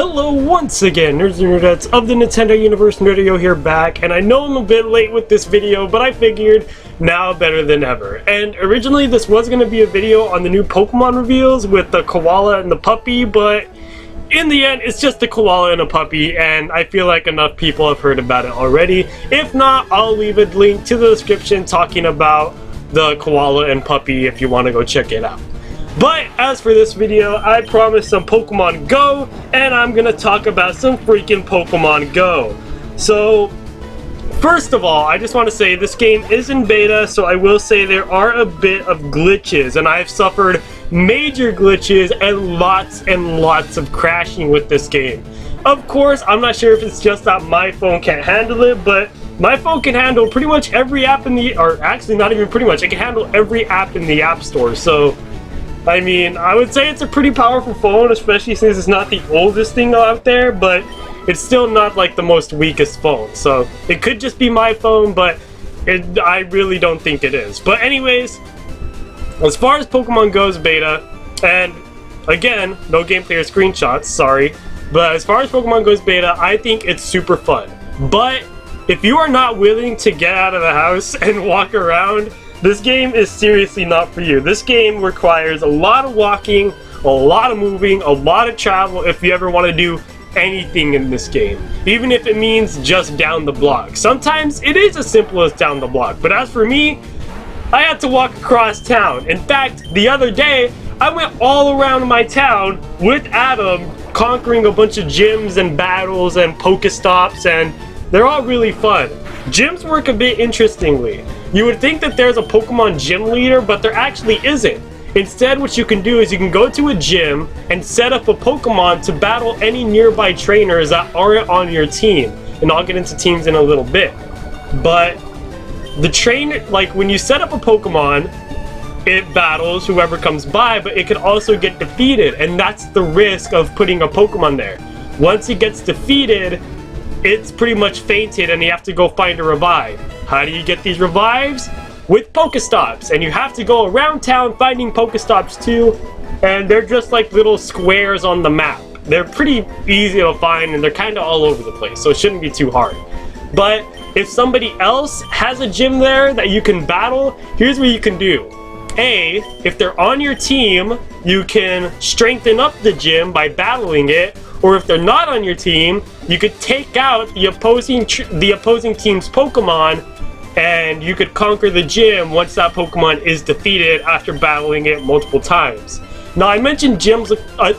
Hello once again, nerds and nerdettes of the Nintendo Universe. Nerdieo here back, and I know I'm a bit late with this video, but I figured now better than ever. And originally this was going to be a video on the new Pokemon reveals with the koala and the puppy, but in the end it's just a koala and a puppy, and I feel like enough people have heard about it already. If not, I'll leave a link to the description talking about the koala and puppy if you want to go check it out. But as for this video, I promised some Pokemon Go, and I'm gonna talk about some freaking Pokemon Go. So, first of all, I just want to say this game is in beta, so I will say there are a bit of glitches, and I've suffered major glitches and lots of crashing with this game. Of course, I'm not sure if it's just that my phone can't handle it, but my phone can handle pretty much every app in the, or actually not even pretty much, it can handle every app in the App Store, so I mean, I would say it's a pretty powerful phone, especially since it's not the oldest thing out there, but it's still not like the most weakest phone. So it could just be my phone, but I really don't think it is. But anyways, as far as Pokemon Go's beta, and again, no gameplay or screenshots, sorry, but as far as Pokemon Go's beta, I think it's super fun. But if you are not willing to get out of the house and walk around, this game is seriously not for you. This game requires a lot of walking, a lot of moving, a lot of travel if you ever want to do anything in this game. Even if it means just down the block. Sometimes it is as simple as down the block, but as for me, I had to walk across town. In fact, the other day, I went all around my town with Adam, conquering a bunch of gyms and battles and Pokestops, and they're all really fun. Gyms work a bit interestingly. You would think that there's a Pokemon gym leader, but there actually isn't. Instead, what you can do is you can go to a gym and set up a Pokemon to battle any nearby trainers that aren't on your team. And I'll get into teams in a little bit. But the trainer, like when you set up a Pokemon, it battles whoever comes by, but it could also get defeated. And that's the risk of putting a Pokemon there. Once it gets defeated, it's pretty much fainted and you have to go find a revive. How do you get these revives? With Pokestops, and you have to go around town finding Pokestops too, and they're just like little squares on the map. They're pretty easy to find and they're kind of all over the place, so it shouldn't be too hard. But if somebody else has a gym there that you can battle, here's what you can do. A, if they're on your team, you can strengthen up the gym by battling it, or if they're not on your team, you could take out the opposing team's Pokemon, and you could conquer the gym once that Pokemon is defeated after battling it multiple times. Now, I mentioned gyms,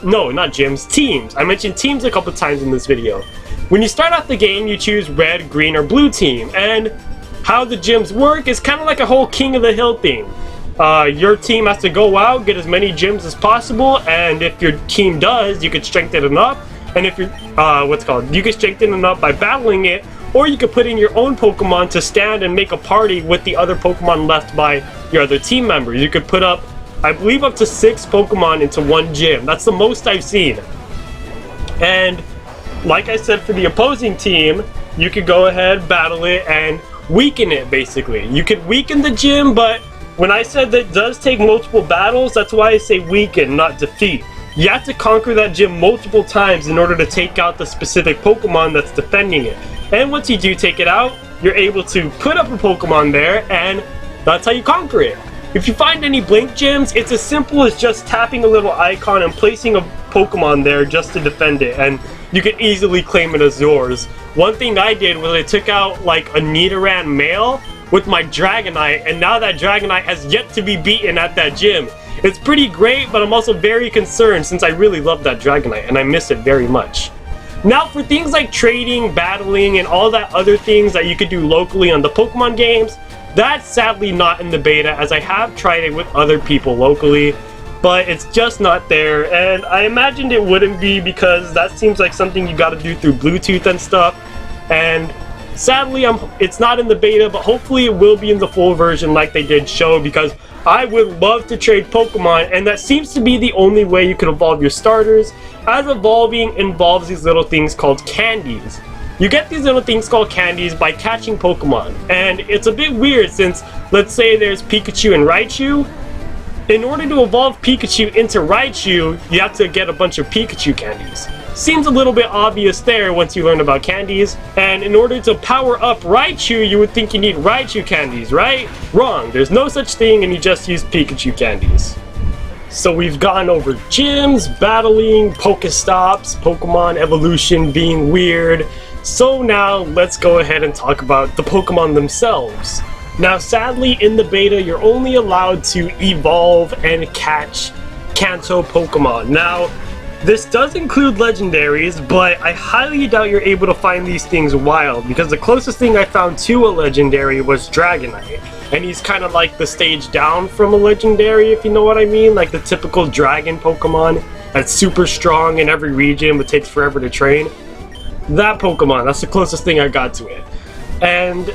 no, not gyms, teams. I mentioned teams a couple times in this video. When you start off the game, you choose red, green, or blue team, and how the gyms work is kind of like a whole King of the Hill thing. Your team has to go out, get as many gyms as possible, and if your team does, you could strengthen it up. And if you're, you can strengthen it up by battling it, or you could put in your own Pokemon to stand and make a party with the other Pokemon left by your other team members. You could put up, I believe, up to 6 Pokemon into one gym. That's the most I've seen. And like I said, for the opposing team, you could go ahead, battle it, and weaken it, basically. You could weaken the gym, but when I said that it does take multiple battles, that's why I say weaken, not defeat. You have to conquer that gym multiple times in order to take out the specific Pokemon that's defending it. And once you do take it out, you're able to put up a Pokemon there, and that's how you conquer it. If you find any blank gyms, it's as simple as just tapping a little icon and placing a Pokemon there just to defend it, and you can easily claim it as yours. One thing I did was I took out like a Nidoran male with my Dragonite, and now that Dragonite has yet to be beaten at that gym. It's pretty great, but I'm also very concerned since I really love that Dragonite and I miss it very much. Now, for things like trading, battling, and all that other things that you could do locally on the Pokemon games, that's sadly not in the beta, as I have tried it with other people locally, but it's just not there, and I imagined it wouldn't be because that seems like something you gotta do through Bluetooth and stuff, and sadly it's not in the beta, but hopefully it will be in the full version like they did show, because I would love to trade Pokemon, and that seems to be the only way you can evolve your starters, as evolving involves these little things called candies. You get these little things called candies by catching Pokemon, and it's a bit weird since, let's say there's Pikachu and Raichu. in order to evolve Pikachu into Raichu, you have to get a bunch of Pikachu candies. Seems a little bit obvious there once you learn about candies. And in order to power up Raichu, you would think you need Raichu candies, right? Wrong, there's no such thing and you just use Pikachu candies. So we've gone over gyms, battling, Pokestops, Pokemon evolution being weird. So now let's go ahead and talk about the Pokemon themselves. Now sadly in the beta you're only allowed to evolve and catch Kanto Pokemon. Now this does include legendaries, but I highly doubt you're able to find these things wild, because the closest thing I found to a legendary was Dragonite. And he's kind of like the stage down from a legendary, if you know what I mean, like the typical dragon Pokemon that's super strong in every region but takes forever to train. That Pokemon, that's the closest thing I got to it. And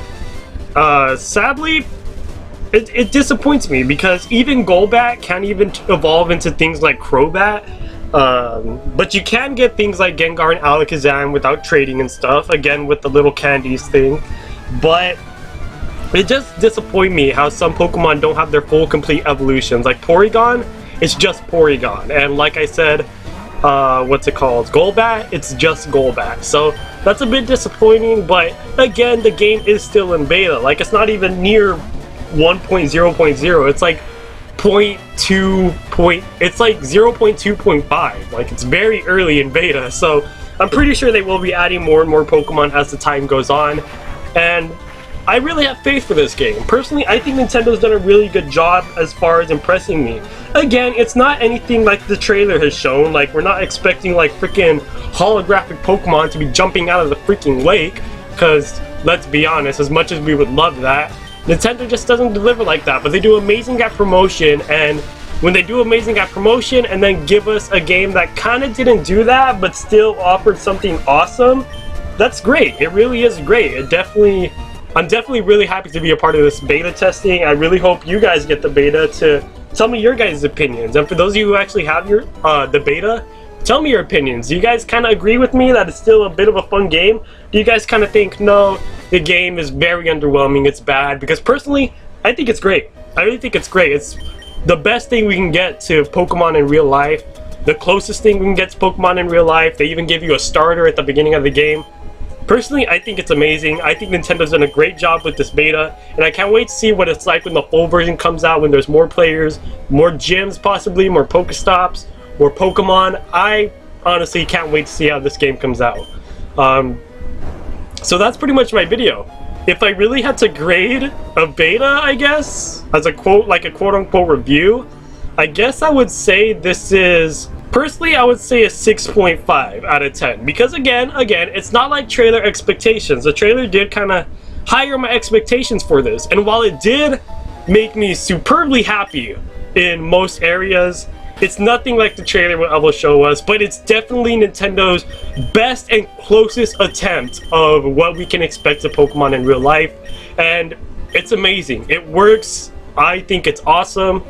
sadly, it disappoints me, because even Golbat can't even evolve into things like Crobat. But you can get things like Gengar and Alakazam without trading and stuff, again with the little candies thing. But it just disappoints me how some Pokemon don't have their full complete evolutions. Like Porygon, it's just Porygon, and like I said, what's it called? Golbat, it's just Golbat. So that's a bit disappointing, but again, the game is still in beta. Like, it's not even near 1.0.0, it's like 0.2. It's like 0.2.5. Like, it's very early in beta, so I'm pretty sure they will be adding more and more Pokemon as the time goes on, and I really have faith for this game. Personally, I think Nintendo's done a really good job as far as impressing me. Again, it's not anything like the trailer has shown. Like, we're not expecting like freaking holographic Pokemon to be jumping out of the freaking lake, because let's be honest, as much as we would love that, Nintendo just doesn't deliver like that. But they do amazing at promotion, and when they do amazing at promotion and then give us a game that kind of didn't do that but still offered something awesome, that's great. It really is great. I'm definitely really happy to be a part of this beta testing. I really hope you guys get the beta to tell me your guys' opinions. And for those of you who actually have your the beta, tell me your opinions. Do you guys kind of agree with me that it's still a bit of a fun game? Do you guys kind of think, no, the game is very underwhelming, it's bad? Because personally, I think it's great. I really think it's great. It's the best thing we can get to Pokemon in real life. The closest thing we can get to Pokemon in real life. They even give you a starter at the beginning of the game. Personally, I think it's amazing. I think Nintendo's done a great job with this beta, and I can't wait to see what it's like when the full version comes out, when there's more players, more gyms possibly, more Pokestops, more Pokemon. I honestly can't wait to see how this game comes out. So that's pretty much my video. If I really had to grade a beta, I guess, as a quote, like a quote-unquote review, I guess I would say this is... Personally, I would say a 6.5 out of 10, because again, it's not like trailer expectations. The trailer did kind of higher my expectations for this, and while it did make me superbly happy in most areas, it's nothing like the trailer will ever show us, but it's definitely Nintendo's best and closest attempt of what we can expect of Pokemon in real life, and it's amazing. It works. I think it's awesome.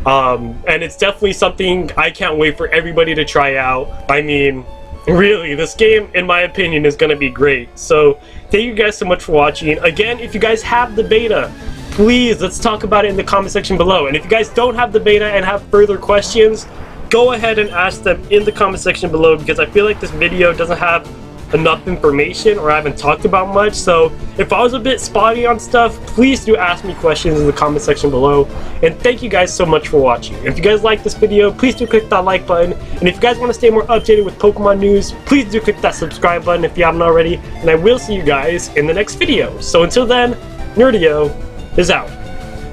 And it's definitely something I can't wait for everybody to try out. I mean, really, this game, in my opinion, is going to be great. So, thank you guys so much for watching. Again, if you guys have the beta, please, let's talk about it in the comment section below. And if you guys don't have the beta and have further questions, go ahead and ask them in the comment section below, because I feel like this video doesn't have enough information, or I haven't talked about much. So if I was a bit spotty on stuff, please do ask me questions in the comment section below. And thank you guys so much for watching. If you guys like this video, please do click that like button, and if you guys want to stay more updated with Pokemon news, please do click that subscribe button if you haven't already, and I will see you guys in the next video. So until then, Nerdieo is out.